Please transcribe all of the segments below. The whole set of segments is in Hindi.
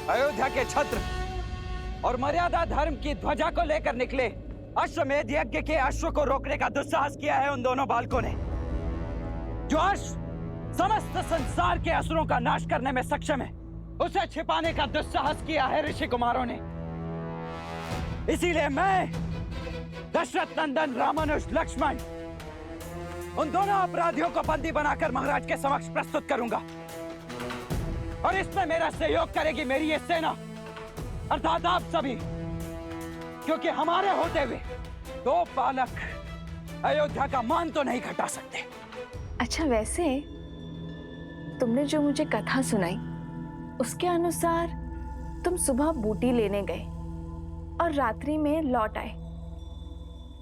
अयोध्या के छत्र और मर्यादा धर्म की ध्वजा को लेकर निकले अश्वमेध यज्ञ के अश्व को रोकने का दुस्साहस किया है उन दोनों बालकों ने। जो अश्व समस्त संसार के असुरों का नाश करने में सक्षम है, उसे छिपाने का दुस्साहस किया है ऋषि कुमारों ने। इसीलिए मैं दशरथ नंदन रामानुज लक्ष्मण उन दोनों अपराधियों को बंदी बनाकर महाराज के समक्ष प्रस्तुत करूंगा और इसमें मेरा सहयोग करेगी मेरी ये सेना अर्थात आप सभी, क्योंकि हमारे होते हुए दो बालक अयोध्या का मान तो नहीं घटा सकते। अच्छा, वैसे तुमने जो मुझे कथा सुनाई उसके अनुसार तुम सुबह बूटी लेने गए और रात्रि में लौट आए,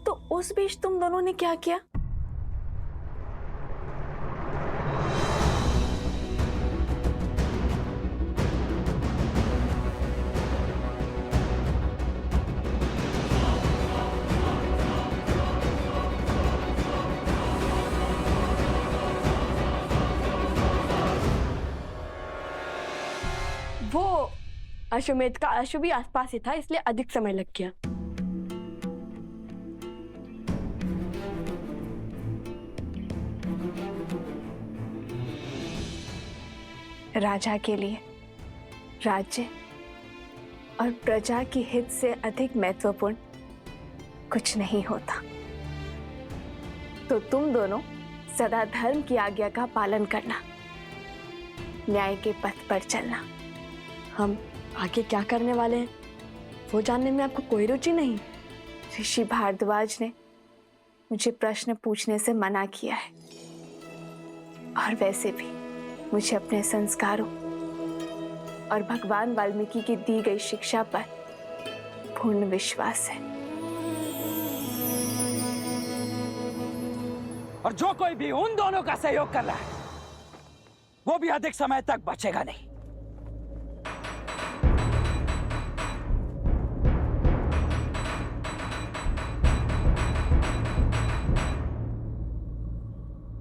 तो उस बीच तुम दोनों ने क्या किया? वो अश्वमेध का अश्व भी आसपास ही था, इसलिए अधिक समय लग गया। राजा के लिए राज्य और प्रजा की हित से अधिक महत्वपूर्ण कुछ नहीं होता। तो तुम दोनों सदा धर्म की आज्ञा का पालन करना, न्याय के पथ पर चलना। हम आगे क्या करने वाले हैं वो जानने में आपको कोई रुचि नहीं? ऋषि भारद्वाज ने मुझे प्रश्न पूछने से मना किया है और वैसे भी मुझे अपने संस्कारों और भगवान वाल्मीकि की दी गई शिक्षा पर पूर्ण विश्वास है। और जो कोई भी उन दोनों का सहयोग कर रहा है वो भी अधिक समय तक बचेगा नहीं।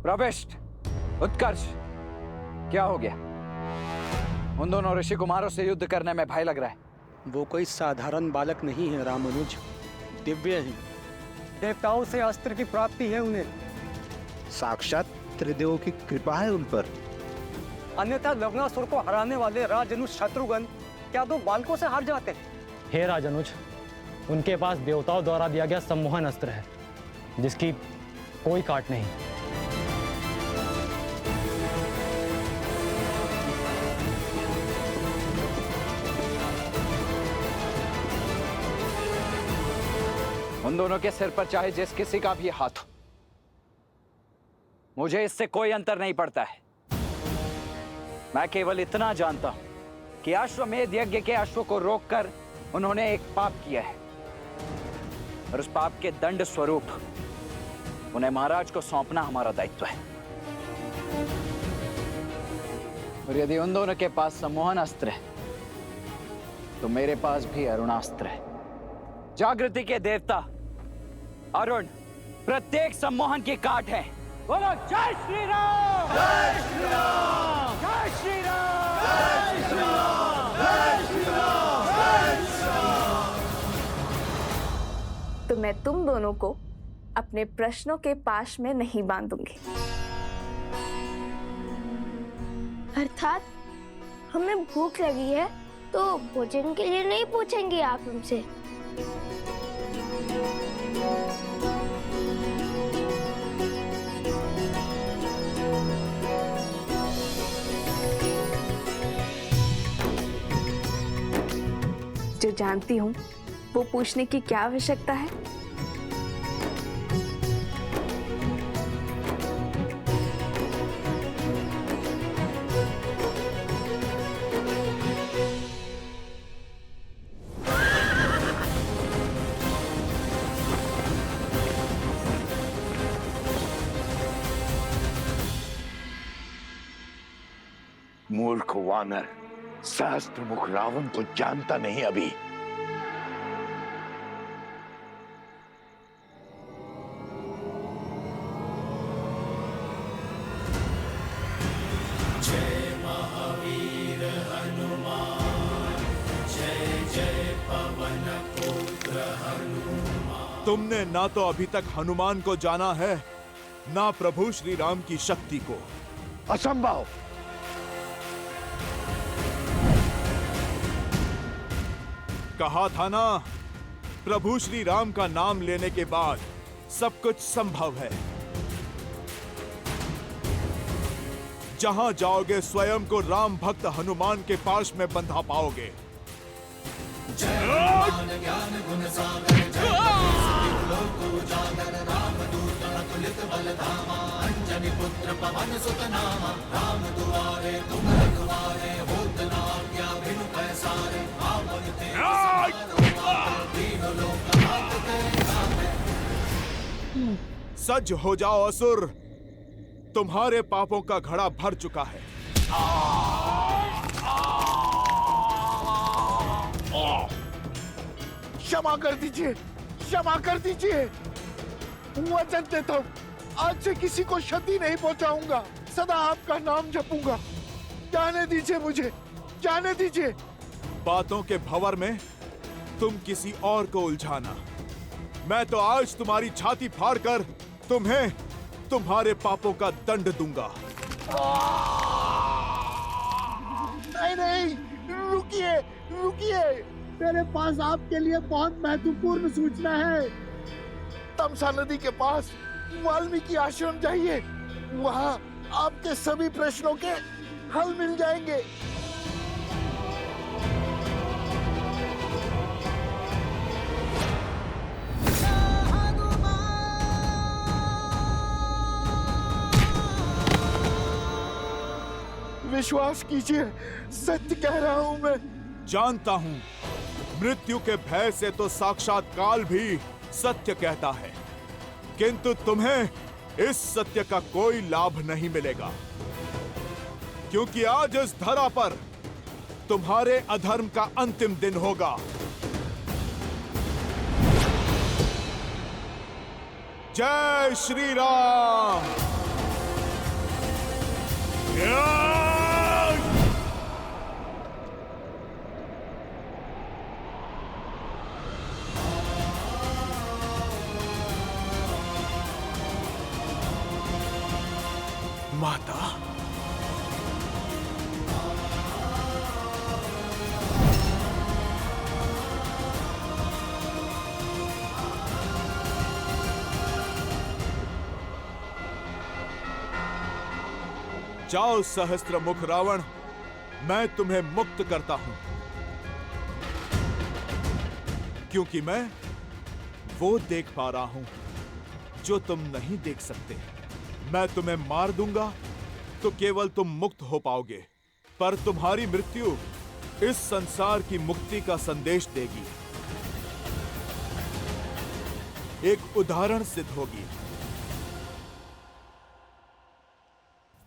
प्रविष्ट, उत्कर्ष, क्या हो गया? उन दोनों ऋषि कुमारों से युद्ध करने में भय लग रहा है। वो कोई साधारण बालक नहीं है रामानुज, दिव्य है। देवताओं से अस्त्र की प्राप्ति है उन्हें। साक्षात त्रिदेवों की कृपा है उन पर। अन्यथा लवणासुर को हराने वाले राजनुज शत्रुघ्न क्या दो बालकों से हार जाते? हे राजनुज, उनके पास देवताओं द्वारा दिया गया सम्मोहन अस्त्र है जिसकी कोई काट नहीं। उन दोनों के सिर पर चाहे जिस किसी का भी हाथ हो, मुझे इससे कोई अंतर नहीं पड़ता है। मैं केवल इतना जानता हूं कि अश्वमेध यज्ञ के अश्व को रोककर उन्होंने एक पाप किया है और उस पाप के दंड स्वरूप उन्हें महाराज को सौंपना हमारा दायित्व है। और यदि उन दोनों के पास सम्मोहन अस्त्र है तो मेरे पास भी अरुणास्त्र है। जागृति के देवता अरुण प्रत्येक सम्मोहन की काट है। बोलो जय श्री राम, जय श्री राम, जय श्री राम, जय श्री राम, जय श्री राम, जय श्री राम। तो मैं तुम दोनों को अपने प्रश्नों के पाश में नहीं बांधूंगी। अर्थात हमें भूख लगी है तो भोजन के लिए नहीं पूछेंगे आप हमसे? जो जानती हूँ वो पूछने की क्या आवश्यकता है? मूर्ख वानर, सहस्त्र मुख रावण को जानता नहीं अभी। जय महावीर हनुमान तुमने ना तो अभी तक हनुमान को जाना है, ना प्रभु श्री राम की शक्ति को। असंभव। कहा था ना, प्रभु श्री राम का नाम लेने के बाद सब कुछ संभव है। जहां जाओगे स्वयं को राम भक्त हनुमान के पास में बंधा पाओगे। सज्ज हो जाओ असुर, तुम्हारे पापों का घड़ा भर चुका है। क्षमा कर दीजिए, क्षमा कर दीजिए। वचन देता हूं, आज से किसी को क्षति नहीं पहुंचाऊंगा, सदा आपका नाम जपूंगा। जाने दीजिए मुझे, जाने दीजिए। बातों के भंवर में तुम किसी और को उलझाना। मैं तो आज तुम्हारी छाती फाड़कर तुम्हें तुम्हारे पापों का दंड दूंगा। नहीं नहीं, रुकिए रुकिए, मेरे पास आपके लिए बहुत महत्वपूर्ण सूचना है। तमसा नदी के पास वाल्मीकि आश्रम जाइए, वहां आपके सभी प्रश्नों के हल मिल जाएंगे। विश्वास कीजिए, सत्य कह रहा हूं मैं। जानता हूं, मृत्यु के भय से तो साक्षात काल भी सत्य कहता है, किंतु तुम्हें इस सत्य का कोई लाभ नहीं मिलेगा, क्योंकि आज इस धरा पर तुम्हारे अधर्म का अंतिम दिन होगा। जय श्री राम। माता, जाओ सहस्त्र मुख रावण, मैं तुम्हें मुक्त करता हूं, क्योंकि मैं वो देख पा रहा हूं जो तुम नहीं देख सकते। मैं तुम्हें मार दूंगा तो केवल तुम मुक्त हो पाओगे, पर तुम्हारी मृत्यु इस संसार की मुक्ति का संदेश देगी, एक उदाहरण सिद्ध होगी।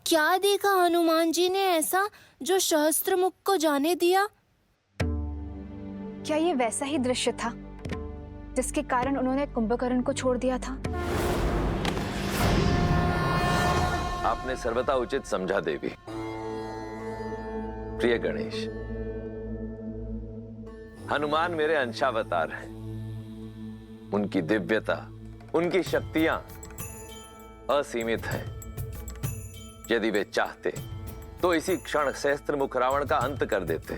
क्या देखा हनुमान जी ने ऐसा जो सहस्त्रमुख को जाने दिया? क्या ये वैसा ही दृश्य था जिसके कारण उन्होंने कुंभकर्ण को छोड़ दिया था? आपने सर्वथा उचित समझा देवी। प्रिय गणेश, हनुमान मेरे अंशावतार हैं। उनकी दिव्यता, उनकी शक्तियां असीमित हैं। यदि वे चाहते तो इसी क्षण सहस्त्रमुख रावण का अंत कर देते,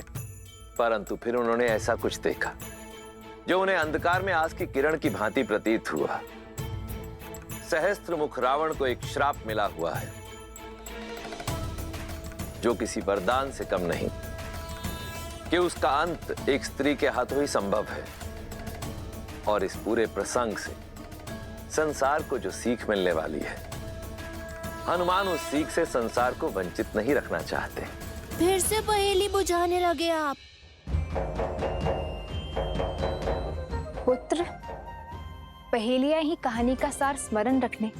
परंतु फिर उन्होंने ऐसा कुछ देखा जो उन्हें अंधकार में आज की किरण की भांति प्रतीत हुआ। सहस्त्रमुख रावण को एक श्राप मिला हुआ है जो किसी वरदान से कम नहीं, कि उसका अंत एक स्त्री के हाथों ही संभव है। और इस पूरे प्रसंग से संसार को जो सीख मिलने वाली है, हनुमान उस सीख से संसार को वंचित नहीं रखना चाहते। फिर से पहेली बुझाने लगे आप। पुत्र, पहेलियां ही कहानी का सार स्मरण रखने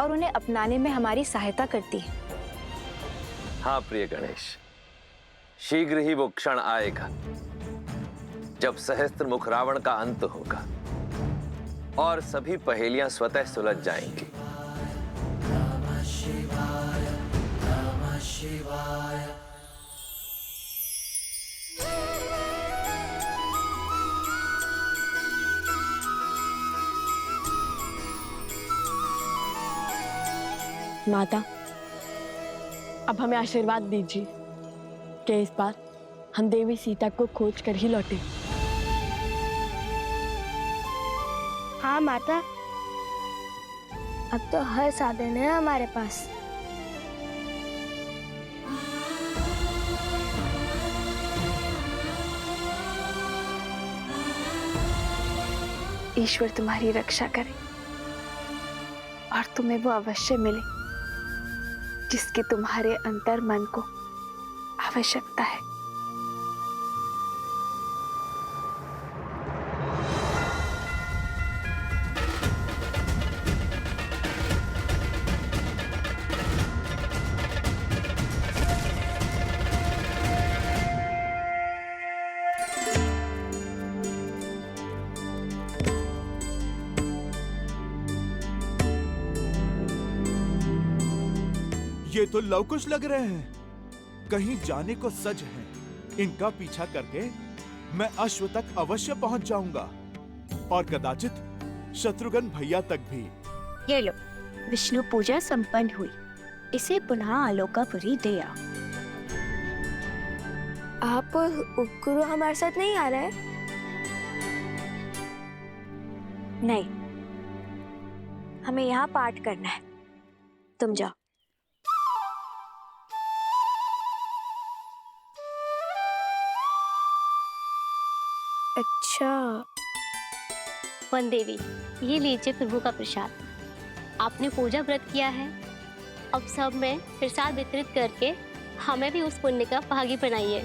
और उन्हें अपनाने में हमारी सहायता करती है। हाँ प्रिय गणेश, शीघ्र ही वो क्षण आएगा जब सहस्त्रमुख रावण का अंत होगा और सभी पहेलियां स्वतः सुलझ जाएंगी। नमः शिवाय, नमः शिवाय। माता, अब हमें आशीर्वाद दीजिए कि इस बार हम देवी सीता को खोज कर ही लौटे। हाँ माता, अब तो हर साधन है हमारे पास। ईश्वर तुम्हारी रक्षा करे और तुम्हें वो अवश्य मिले जिसकी तुम्हारे अंतर मन को आवश्यकता है। ये तो लवकुश लग रहे हैं, कहीं जाने को सज हैं। इनका पीछा करके मैं अश्व तक अवश्य पहुंच जाऊंगा और कदाचित शत्रुघ्न भैया तक भी। ये लो, विष्णु पूजा संपन्न हुई। इसे पुनः आलोकापुरी दे आओ। आप उपगुरु हमारे साथ नहीं आ रहे? नहीं, हमें यहाँ पाठ करना है। तुम जाओ। अच्छा। वन देवी, ये लीजिए प्रभु का प्रसाद। आपने पूजा व्रत किया है, अब सब में प्रसाद वितरित करके हमें भी उस पुण्य का भागी बनाइए।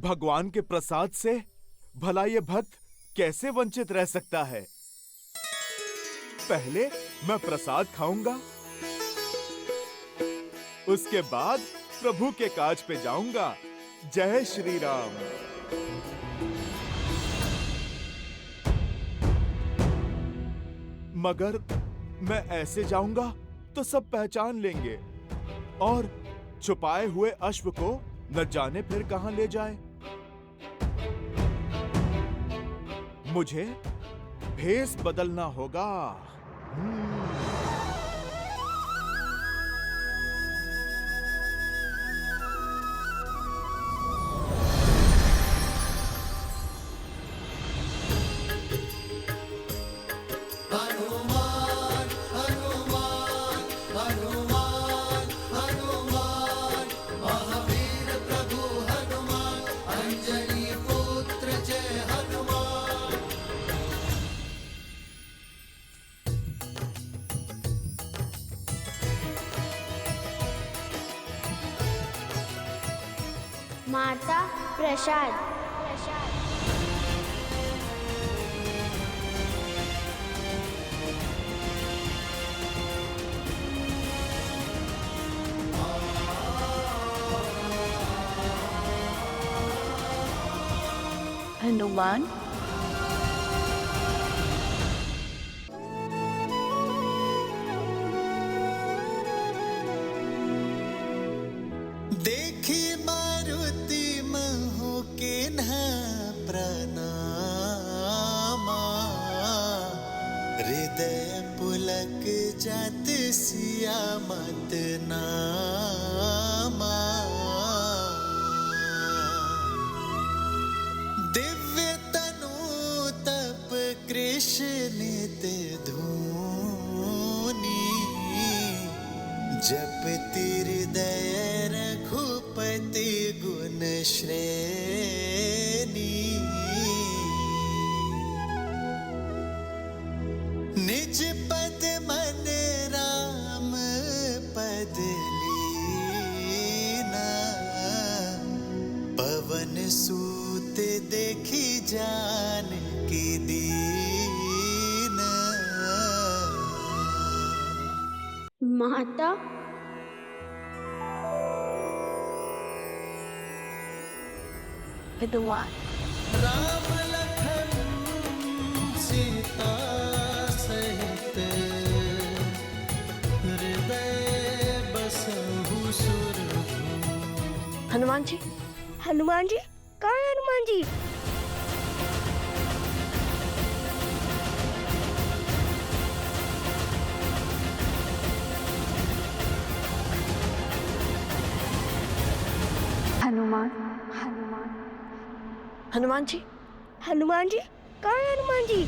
भगवान के प्रसाद से भला ये भक्त कैसे वंचित रह सकता है? पहले मैं प्रसाद खाऊंगा, उसके बाद प्रभु के काज पे जाऊंगा। जय श्री राम। मगर मैं ऐसे जाऊंगा तो सब पहचान लेंगे और छुपाए हुए अश्व को न जाने फिर कहां ले जाए। मुझे भेष बदलना होगा। माता प्रसाद। हनुमान, देखी मारुति महु के न प्रणामा, हृदय पुलक जात सिया मत नामा। दिव्य तनु तप कृष्ण नित धूनी, जप हृदय रघुपति गुण श्रेणी। निज पद मन राम पद लीना, पवन सूत देखी जान की दीना। माता विद्वान, राम लखन सीता सहित, हृदय बसहु सुरभूमि। हनुमान जी, हनुमान जी, कहाँ है हनुमान जी? हनुमान हनुमान हनुमान जी, हनुमान जी कहाँ है हनुमान जी?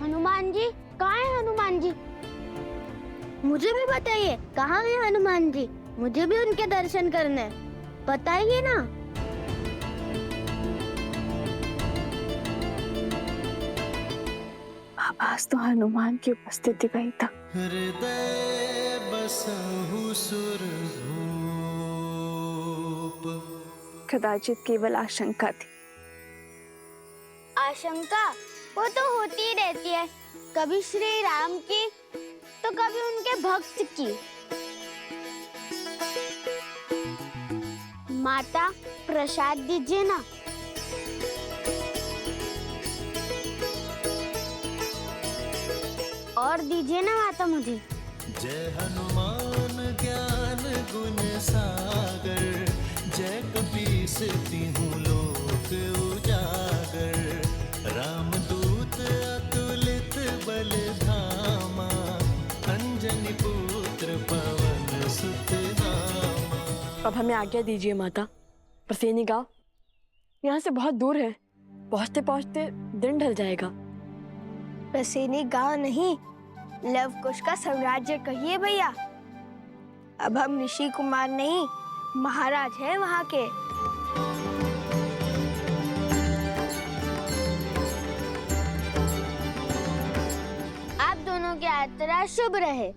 हनुमान जी कहाँ है हनुमान जी? मुझे भी बताइए कहाँ है हनुमान जी? मुझे भी उनके दर्शन करने हैं। बताइए ना। आवाज तो हनुमान की उपस्थिति का ही था। हृदय बसहु सुरभूप। कदाचित केवल आशंका थी। आशंका वो तो होती ही रहती है, कभी श्री राम की तो कभी उनके भक्त की। माता प्रसाद दीजिए ना। और दीजिए ना माता मुझे। जय हनुमान ज्ञान गुण सागर, जय कपीस तिहुँ लोक उजागर। रामदूत अतुलित बल धामा, अंजनी पुत्र पवन सुत नामा। अब हमें आज्ञा दीजिए माता। प्रसेनी गांव यहाँ से बहुत दूर है, पहुँचते पहुँचते दिन ढल जाएगा। प्रसेनी गांव नहीं, लव कुश का साम्राज्य कहिए भैया। अब हम ऋषि कुमार नहीं, महाराज हैं वहाँ के। आप दोनों की यात्रा शुभ रहे।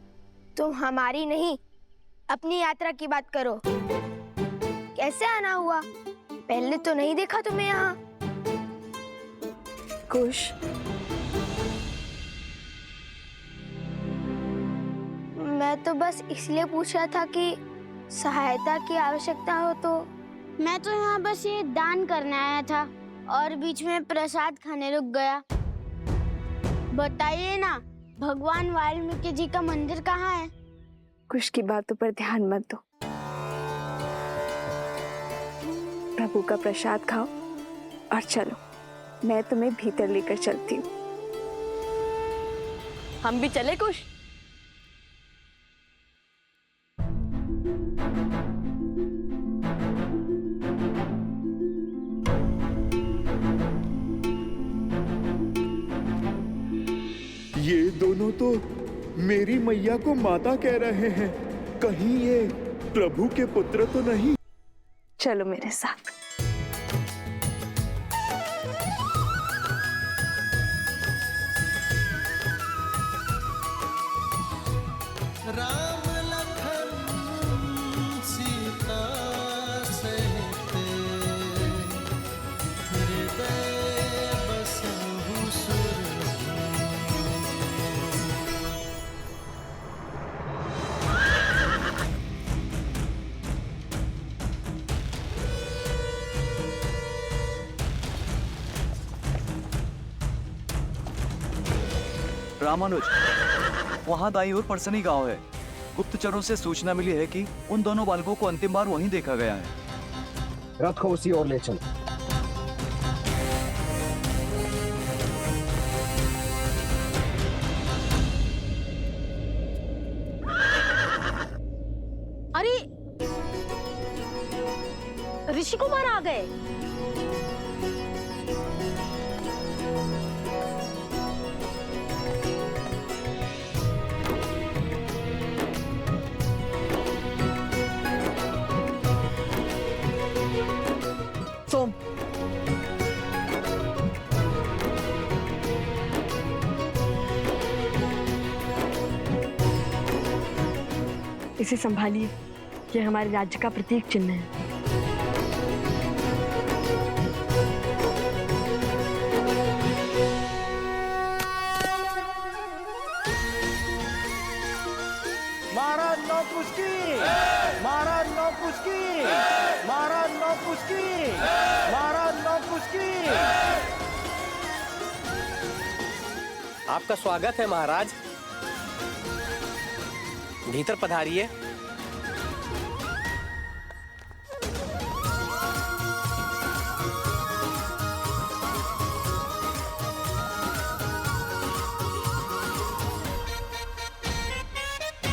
तुम हमारी नहीं, अपनी यात्रा की बात करो। कैसे आना हुआ? पहले तो नहीं देखा तुम्हें यहाँ। कुश, मैं तो बस इसलिए पूछ रहा था कि सहायता की आवश्यकता हो तो। मैं तो यहाँ बस ये दान करने आया था और बीच में प्रसाद खाने रुक गया। बताइए ना, भगवान वाल्मीकि जी का मंदिर कहाँ है? कुश की बातों पर ध्यान मत दो। प्रभु का प्रसाद खाओ और चलो, मैं तुम्हें भीतर लेकर चलती हूँ। हम भी चले कुश? ये दोनों तो मेरी मैया को माता कह रहे हैं। कहीं ये प्रभु के पुत्र तो नहीं? चलो मेरे साथ। राम लखन सीता सहित, हृदय बसहु सुरभूप। रामानुज, वहाँ दाईं ओर परसनी गांव है। गुप्तचरों से सूचना मिली है कि उन दोनों बालकों को अंतिम बार वहीं देखा गया है। रथ को उसी ओर ले चल। अरे ऋषि कुमार आ गए। सोम, इसे संभालिए, ये हमारे राज्य का प्रतीक चिन्ह है। महाराज नौकुश्ती, महाराज नौकुश्ती, महाराज नौकुश्ती, महाराज नौकुश्ती। आपका स्वागत है महाराज। भीतर पधारिए।